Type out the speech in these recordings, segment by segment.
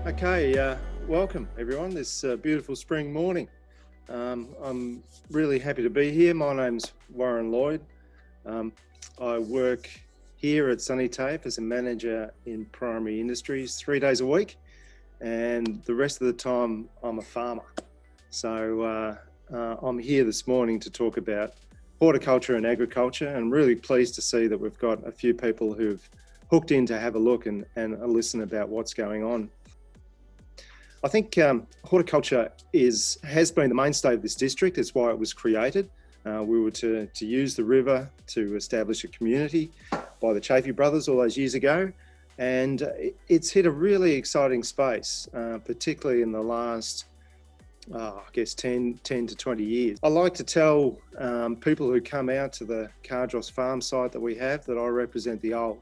Okay, welcome everyone this beautiful spring morning. I'm really happy to be here. My name's Warren Lloyd. I work here at Sunny Tape as a manager in primary industries 3 days a week, and the rest of the time I'm a farmer. So I'm here this morning to talk about horticulture and agriculture, and I'm really pleased to see that we've got a few people who've hooked in to have a look and listen about what's going on. I think horticulture has been the mainstay of this district. It's why it was created. We were to use the river to establish a community by the Chaffee brothers all those years ago. And it's hit a really exciting space, particularly in the last, I guess, 10 to 20 years. I like to tell people who come out to the Cardross farm site that we have that I represent the old.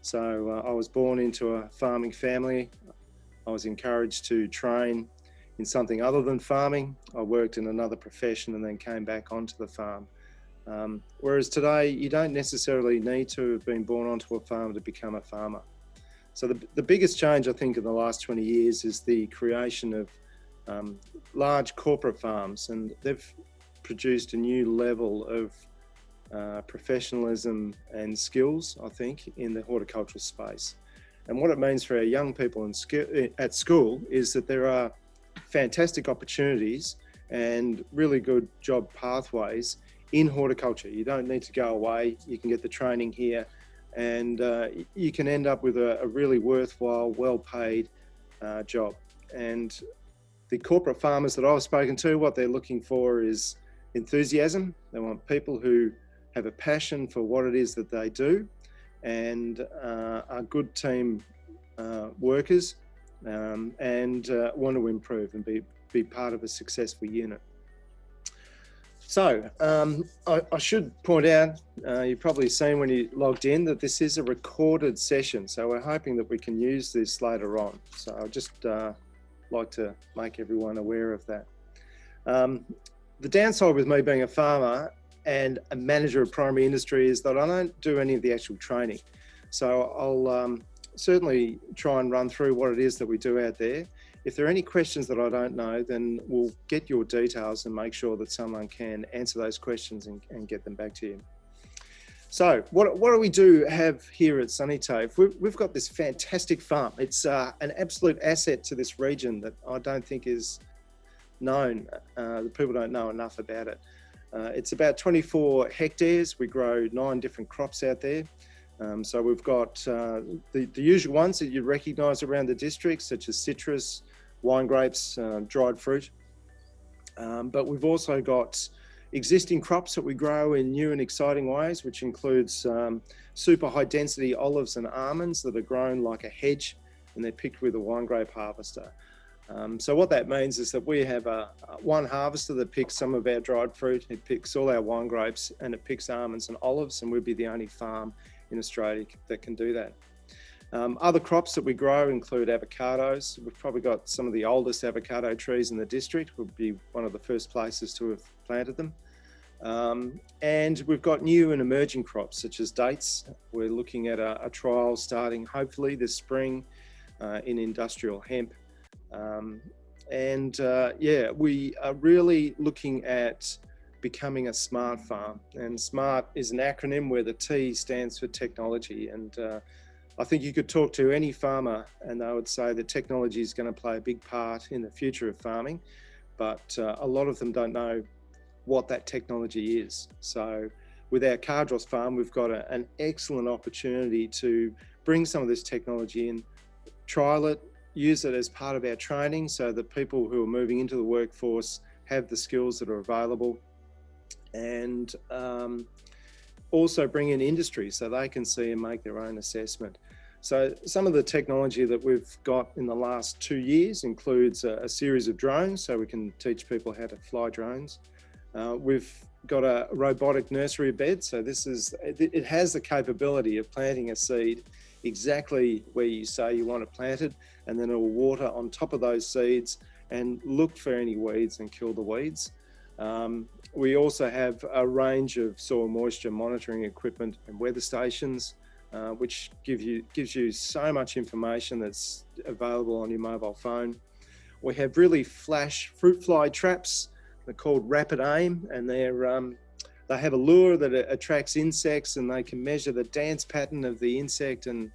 So I was born into a farming family. I was encouraged to train in something other than farming. I worked in another profession and then came back onto the farm. Whereas today, you don't necessarily need to have been born onto a farm to become a farmer. So the biggest change, I think, in the last 20 years is the creation of large corporate farms, and they've produced a new level of professionalism and skills, I think, in the horticultural space. And what it means for our young people at school is that there are fantastic opportunities and really good job pathways in horticulture. You don't need to go away. You can get the training here, and you can end up with a really worthwhile, well-paid job. And the corporate farmers that I've spoken to, what they're looking for is enthusiasm. They want people who have a passion for what it is that they do, and are good team workers, and want to improve and be part of a successful unit. So I should point out, you've probably seen when you logged in that this is a recorded session, so we're hoping that we can use this later on. So I'll just like to make everyone aware of that. The downside with me being a farmer and a manager of primary industry is that I don't do any of the actual training. So I'll certainly try and run through what it is that we do out there. If there are any questions that I don't know, then we'll get your details and make sure that someone can answer those questions and get them back to you. So what do we have here at Sunny Tape? We've got this fantastic farm. It's an absolute asset to this region that I don't think is known. The people don't know enough about it. It's about 24 hectares. We grow 9 different crops out there. So we've got the usual ones that you recognise around the district, such as citrus, wine grapes, dried fruit. But we've also got existing crops that we grow in new and exciting ways, which includes super high density olives and almonds that are grown like a hedge, and they're picked with a wine grape harvester. So what that means is that we have one harvester that picks some of our dried fruit, it picks all our wine grapes, and it picks almonds and olives, and we'll be the only farm in Australia that can do that. Other crops that we grow include avocados. We've probably got some of the oldest avocado trees in the district. We'll be one of the first places to have planted them. And we've got new and emerging crops such as dates. We're looking at a trial starting hopefully this spring in industrial hemp. Yeah, we are really looking at becoming a smart farm, and SMART is an acronym where the T stands for technology. And I think you could talk to any farmer and they would say that technology is going to play a big part in the future of farming, but a lot of them don't know what that technology is. So with our Cardross farm, we've got an excellent opportunity to bring some of this technology in, trial it, use it as part of our training so that people who are moving into the workforce have the skills that are available, and also bring in industry so they can see and make their own assessment. So some of the technology that we've got in the last 2 years includes a series of drones, so we can teach people how to fly drones. We've got a robotic nursery bed, so it has the capability of planting a seed exactly where you say you want it planted, and then it will water on top of those seeds and look for any weeds and kill the weeds. We also have a range of soil moisture monitoring equipment and weather stations. which gives you so much information that's available on your mobile phone. We have really flash fruit fly traps. They're called Rapid Aim, and they have a lure that attracts insects, and they can measure the dance pattern of the insect and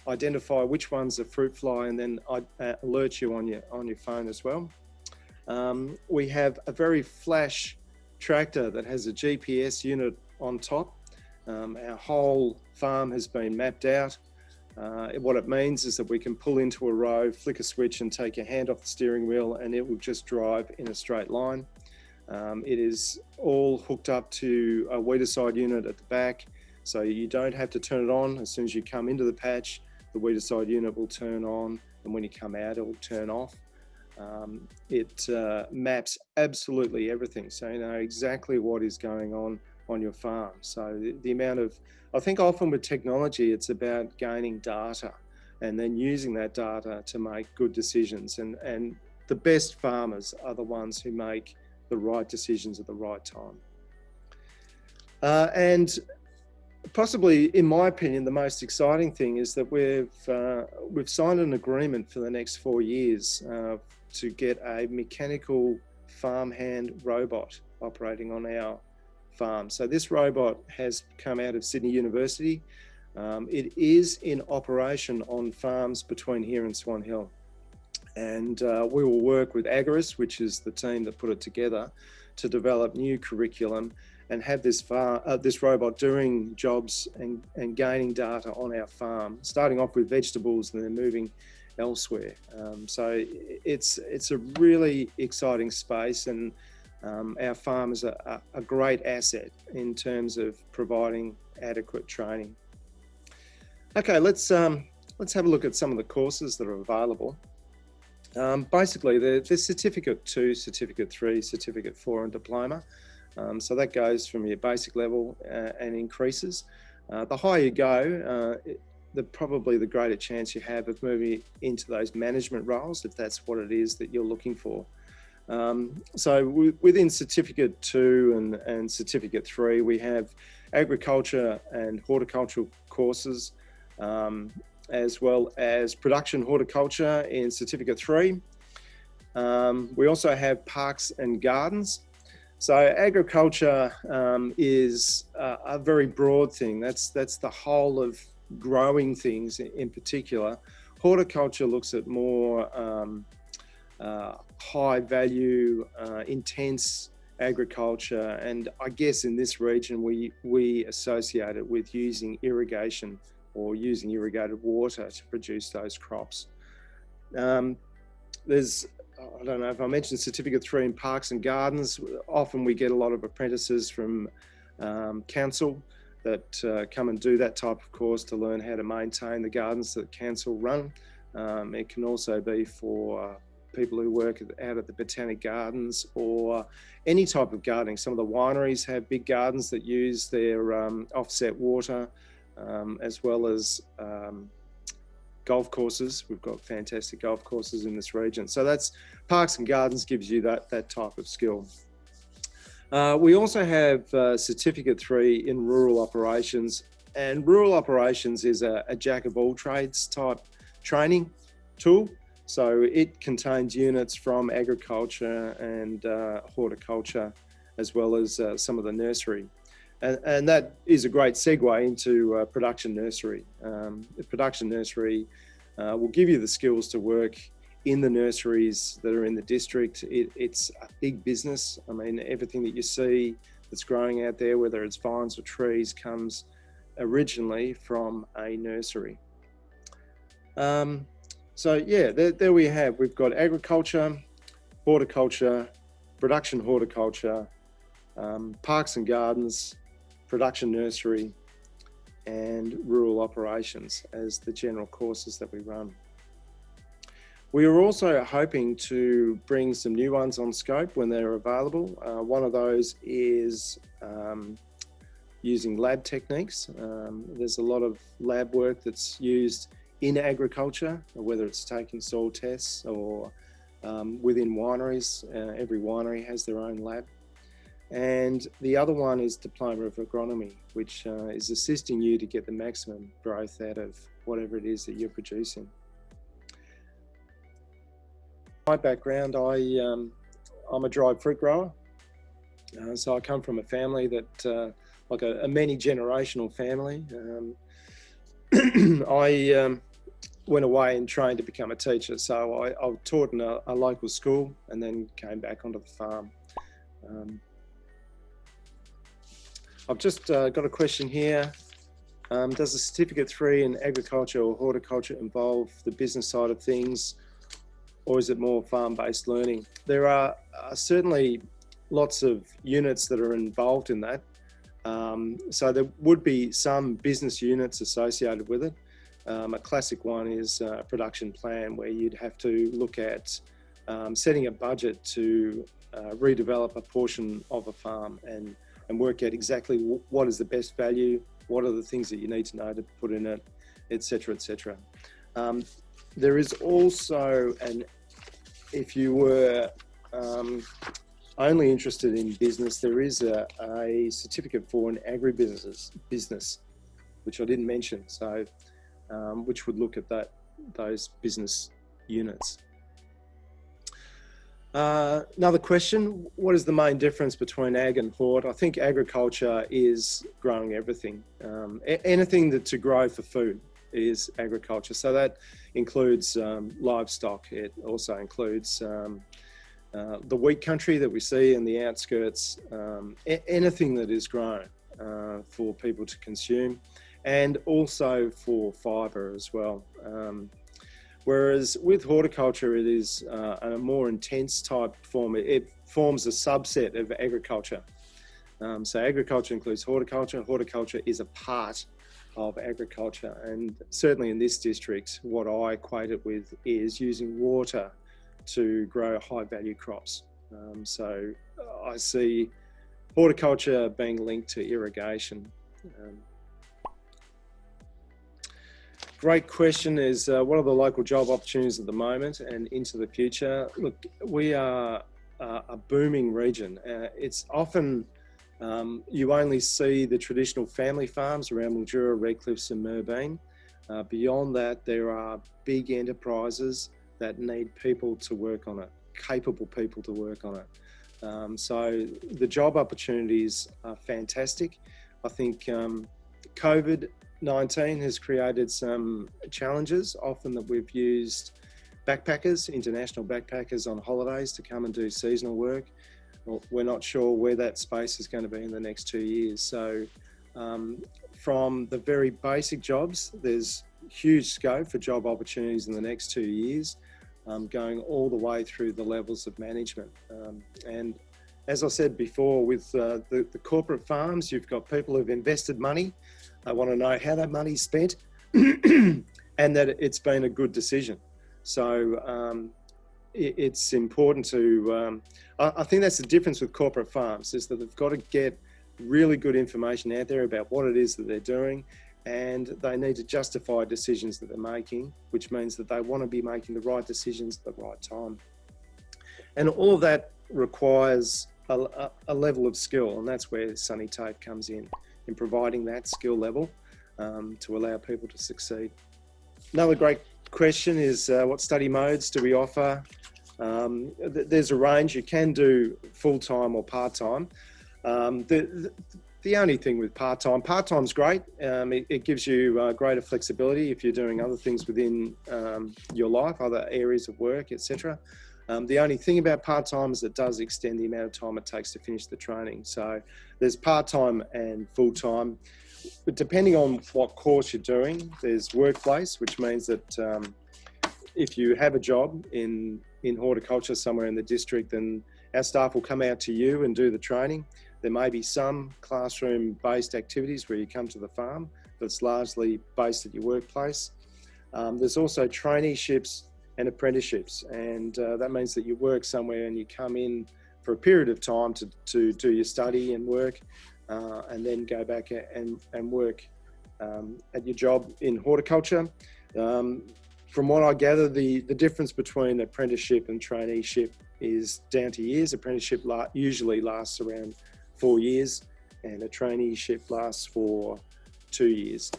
identify which one's a fruit fly, and then alert you on your phone as well. We have a very flash tractor that has a GPS unit on top. Our whole farm has been mapped out. What it means is that we can pull into a row, flick a switch and take your hand off the steering wheel, and it will just drive in a straight line. It is all hooked up to a weedicide unit at the back, so you don't have to turn it on. As soon as you come into the patch, the weedicide unit will turn on, and when you come out, it will turn off. It maps absolutely everything, so you know exactly what is going on your farm. So the amount of, I think often with technology, it's about gaining data and then using that data to make good decisions. And the best farmers are the ones who make the right decisions at the right time. And possibly, in my opinion, the most exciting thing is that we've signed an agreement for the next 4 years to get a mechanical farmhand robot operating on our farm. So this robot has come out of Sydney University. It is in operation on farms between here and Swan Hill. And we will work with Agris, which is the team that put it together, to develop new curriculum and have this robot doing jobs and gaining data on our farm, starting off with vegetables and then moving elsewhere. So it's a really exciting space, and our farm is a great asset in terms of providing adequate training. Okay, let's have a look at some of the courses that are available. Basically, there's Certificate 2, Certificate 3, Certificate 4 and Diploma. So that goes from your basic level and increases. The higher you go, probably the greater chance you have of moving into those management roles, if that's what it is that you're looking for. So within Certificate 2 and Certificate 3, we have agriculture and horticultural courses, as well as production horticulture in Certificate 3. We also have parks and gardens. So agriculture is a very broad thing. That's the whole of growing things in particular. Horticulture looks at more high value, intense agriculture, and I guess in this region we associate it with using irrigation or using irrigated water to produce those crops. There's, I don't know if I mentioned Certificate 3 in parks and gardens. Often we get a lot of apprentices from council that come and do that type of course to learn how to maintain the gardens that council run. It can also be for people who work out at the botanic gardens or any type of gardening. Some of the wineries have big gardens that use their offset water, as well as golf courses. We've got fantastic golf courses in this region. So that's parks and gardens, gives you that type of skill. We also have Certificate 3 in rural operations, and rural operations is a jack of all trades type training tool. So it contains units from agriculture and horticulture, as well as some of the nursery. And that is a great segue into production nursery. The production nursery will give you the skills to work in the nurseries that are in the district. It's a big business. I mean, everything that you see that's growing out there, whether it's vines or trees, comes originally from a nursery. So yeah, there we have. We've got agriculture, horticulture, production horticulture, parks and gardens, production nursery, and rural operations as the general courses that we run. We are also hoping to bring some new ones on scope when they're available. One of those is using lab techniques. There's a lot of lab work that's used in agriculture, whether it's taking soil tests or within wineries. Every winery has their own lab. And the other one is Diploma of Agronomy, which is assisting you to get the maximum growth out of whatever it is that you're producing. My background, I'm a dried fruit grower. So I come from a family that, like a many generational family. I went away and trained to become a teacher. So I taught in a local school and then came back onto the farm. I've just got a question here. Does a Certificate 3 in agriculture or horticulture involve the business side of things, or is it more farm-based learning? There are certainly lots of units that are involved in that. So there would be some business units associated with it. A classic one is a production plan, where you'd have to look at setting a budget to redevelop a portion of a farm and work out exactly what is the best value, what are the things that you need to know to put in it, etc., etc. There is also if you were only interested in business, there is a certificate for an agribusiness, which I didn't mention, so which would look at those business units. Another question, what is the main difference between ag and hort? I think agriculture is growing everything. Anything to grow for food is agriculture. So that includes livestock. It also includes the wheat country that we see in the outskirts, anything that is grown for people to consume, and also for fibre as well. Whereas with horticulture, it is a more intense type form. It forms a subset of agriculture. So agriculture includes horticulture. Horticulture is a part of agriculture. And certainly in this district, what I equate it with is using water to grow high value crops. So I see horticulture being linked to irrigation. Great question is, what are the local job opportunities at the moment and into the future? Look, we are a booming region. It's often, you only see the traditional family farms around Mildura, Redcliffs and Merbeen. Beyond that, there are big enterprises that need people to work on it, capable people to work on it. So the job opportunities are fantastic. I think COVID-19 has created some challenges, often that we've used backpackers, international backpackers on holidays to come and do seasonal work. Well, we're not sure where that space is going to be in the next 2 years. So from the very basic jobs, there's huge scope for job opportunities in the next 2 years, going all the way through the levels of management. And as I said before, with the corporate farms, you've got people who've invested money. They want to know how that money's spent and that it's been a good decision. So it's important to, I think that's the difference with corporate farms, is that they've got to get really good information out there about what it is that they're doing, and they need to justify decisions that they're making, which means that they want to be making the right decisions at the right time. And all of that requires a level of skill, and that's where Sunny Tape comes in providing that skill level to allow people to succeed. Another great question is, what study modes do we offer? There's a range. You can do full-time or part-time. The only thing with part-time's great. It gives you greater flexibility if you're doing other things within your life, other areas of work, etc. The only thing about part-time is it does extend the amount of time it takes to finish the training. So there's part-time and full-time. But depending on what course you're doing, there's workplace, which means that if you have a job in horticulture somewhere in the district, then our staff will come out to you and do the training. There may be some classroom-based activities where you come to the farm, but it's largely based at your workplace. There's also traineeships and apprenticeships, and that means that you work somewhere and you come in for a period of time to do your study and work, and then go back and work at your job in horticulture. From what I gather, the difference between apprenticeship and traineeship is down to years. Apprenticeship usually lasts around 4 years, and a traineeship lasts for 2 years.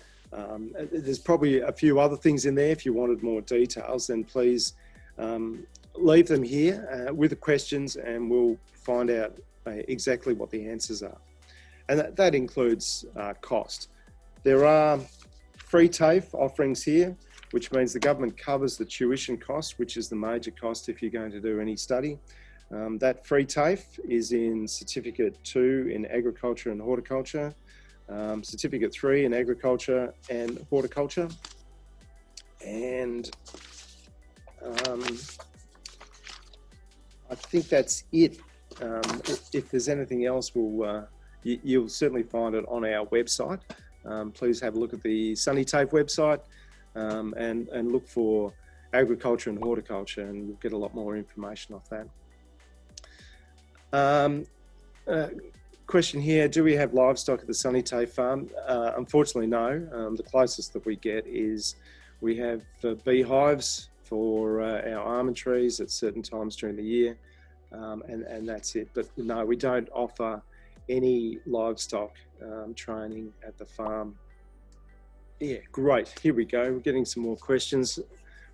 There's probably a few other things in there. If you wanted more details, then please leave them here with the questions, and we'll find out exactly what the answers are. And that includes cost. There are free TAFE offerings here, which means the government covers the tuition cost, which is the major cost if you're going to do any study. That free TAFE is in Certificate 2 in Agriculture and Horticulture, Certificate 3 in Agriculture and Horticulture, and I think that's it. If there's anything else, you'll certainly find it on our website. Please have a look at the Sunny TAFE website and look for Agriculture and Horticulture, and you'll get a lot more information off that. Question here, do we have livestock at the Sunny TAFE farm? Unfortunately, no. The closest that we get is we have beehives for our almond trees at certain times during the year, and that's it. But no, we don't offer any livestock training at the farm. Yeah, great. Here we go. We're getting some more questions.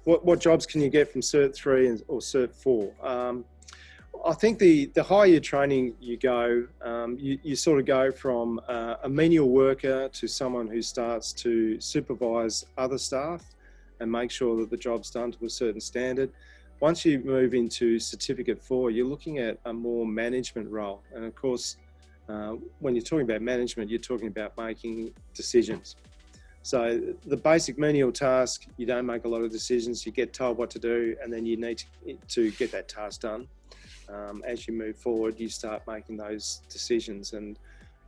What jobs can you get from Cert 3 or Cert 4? I think the higher your training you go, you sort of go from a menial worker to someone who starts to supervise other staff and make sure that the job's done to a certain standard. Once you move into Certificate 4, you're looking at a more management role. And of course, when you're talking about management, you're talking about making decisions. So the basic menial task, you don't make a lot of decisions, you get told what to do, and then you need to get that task done. As you move forward, you start making those decisions, and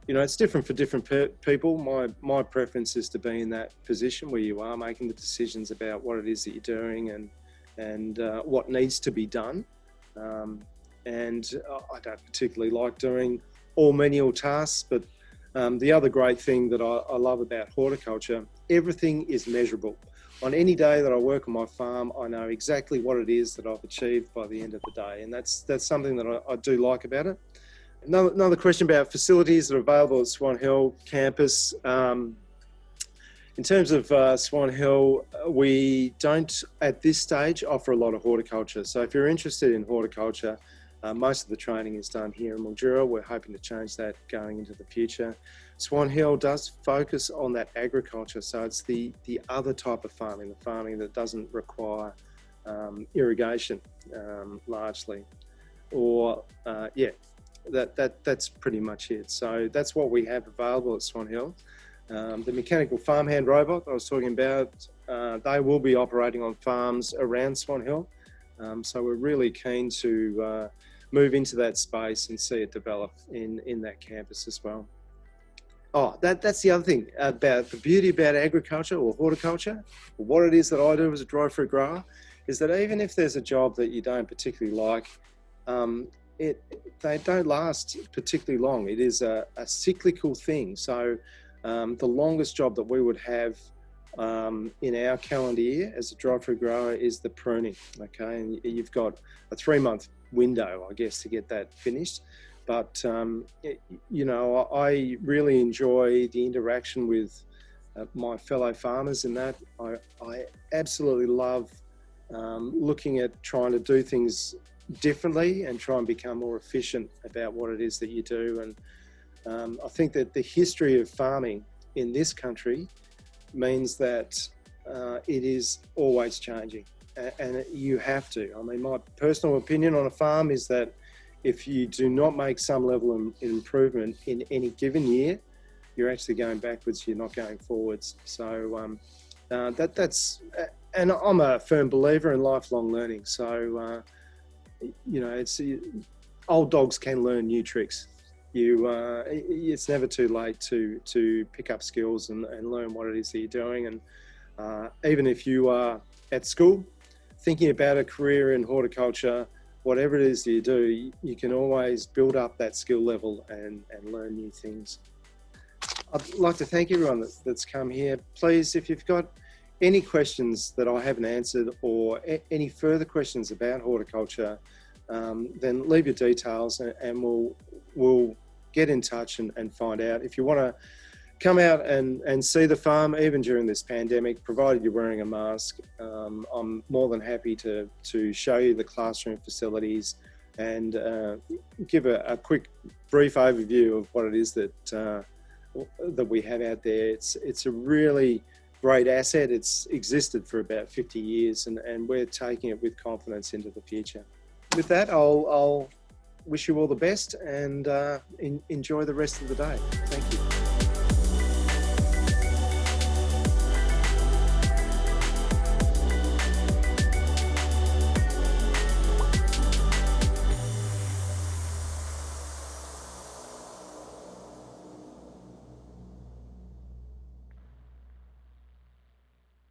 it's different for different people. My preference is to be in that position where you are making the decisions about what it is that you're doing and what needs to be done. And I don't particularly like doing all menial tasks, but the other great thing that I love about horticulture, everything is measurable. On any day that I work on my farm, I know exactly what it is that I've achieved by the end of the day, and that's something that I do like about it. Another question about facilities that are available at Swan Hill campus. In terms of Swan Hill, we don't at this stage offer a lot of horticulture. So if you're interested in horticulture, most of the training is done here in Mildura. We're hoping to change that going into the future. Swan Hill does focus on that agriculture, so it's the other type of farming, the farming that doesn't require irrigation largely, or that's pretty much it. So that's what we have available at Swan Hill. The mechanical farmhand robot I was talking about, they will be operating on farms around Swan Hill. So we're really keen to move into that space and see it develop in that campus as well. Oh, that's the other thing about the beauty about agriculture or horticulture, or what it is that I do as a dry fruit grower, is that even if there's a job that you don't particularly like, they don't last particularly long. It is a cyclical thing. So the longest job that we would have in our calendar year as a dry fruit grower is the pruning, okay? And you've got a 3-month window, I guess, to get that finished. But, I really enjoy the interaction with my fellow farmers in that. I absolutely love looking at trying to do things differently and try and become more efficient about what it is that you do. And I think that the history of farming in this country means that it is always changing, and you have to. I mean, my personal opinion on a farm is that if you do not make some level of improvement in any given year, you're actually going backwards, you're not going forwards. So that's, and I'm a firm believer in lifelong learning. So, it's old dogs can learn new tricks. It's never too late to pick up skills and learn what it is that you're doing. And even if you are at school thinking about a career in horticulture, whatever it is that you do, you can always build up that skill level and learn new things. I'd like to thank everyone that's come here. Please, if you've got any questions that I haven't answered or any further questions about horticulture, then leave your details and we'll get in touch and find out. If you want to come out and see the farm, even during this pandemic, provided you're wearing a mask, I'm more than happy to show you the classroom facilities and give a quick, brief overview of what it is that we have out there. It's a really great asset. It's existed for about 50 years, and we're taking it with confidence into the future. With that, I'll wish you all the best and enjoy the rest of the day. Thank you.